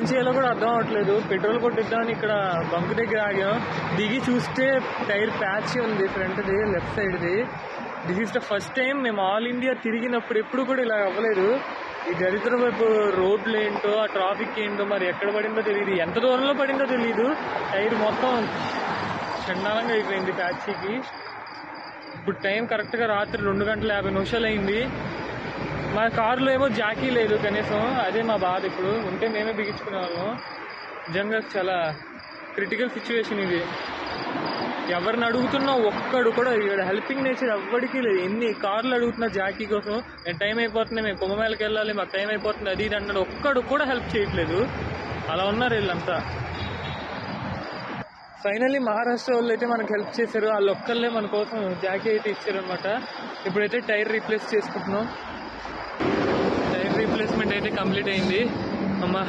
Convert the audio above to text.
చేయాలో కూడా అర్థం అవ్వట్లేదు. పెట్రోల్ కొట్టిద్దామని ఇక్కడ బంక్ దగ్గర ఆగాం. దిగి చూస్తే టైర్ ప్యాచ్ ఉంది ఫ్రంట్ది, లెఫ్ట్ సైడ్ది. This is the first time మేము ఆల్ ఇండియా తిరిగినప్పుడు ఎప్పుడు కూడా ఇలా అవ్వలేదు. ఈ దరిద్ర వైపు రోడ్లు ఏంటో, ఆ ట్రాఫిక్ ఏంటో, మరి ఎక్కడ పడిందో తెలియదు, ఎంత దూరంలో పడిందో తెలియదు. టైర్ మొత్తం చండాలంగా అయిపోయింది ప్యాచీకి. ఇప్పుడు టైం కరెక్ట్గా రాత్రి 2:50 అయింది. మా కారులో ఏమో జాకీ లేదు కనీసం, అదే మా బాధ. ఇప్పుడు ఉంటే మేమే బిగించుకునే వాళ్ళం. నిజంగా చాలా క్రిటికల్ సిచ్యువేషన్ ఇది. ఎవరిని అడుగుతున్నా ఒక్కడు కూడా ఇక్కడ హెల్పింగ్ నేచర్ ఎవ్వడికి లేదు. ఎన్ని కార్లు అడుగుతున్నా జాకీ కోసం, నేను టైం అయిపోతుంది, మేము కుంభమేళకి వెళ్ళాలి, మాకు టైం అయిపోతుంది, అది ఇది అన్నాడు. ఒక్కడు కూడా హెల్ప్ చేయట్లేదు. అలా ఉన్నారు వీళ్ళంతా. ఫైనల్లీ మహారాష్ట్ర వాళ్ళు అయితే మనకు హెల్ప్ చేశారు. వాళ్ళు ఒక్కళ్ళే మన కోసం జాకీ అయితే ఇచ్చారనమాట. ఇప్పుడైతే టైర్ రీప్లేస్ చేసుకుంటున్నాం. టైర్ రీప్లేస్మెంట్ అయితే కంప్లీట్ అయింది. అమ్మా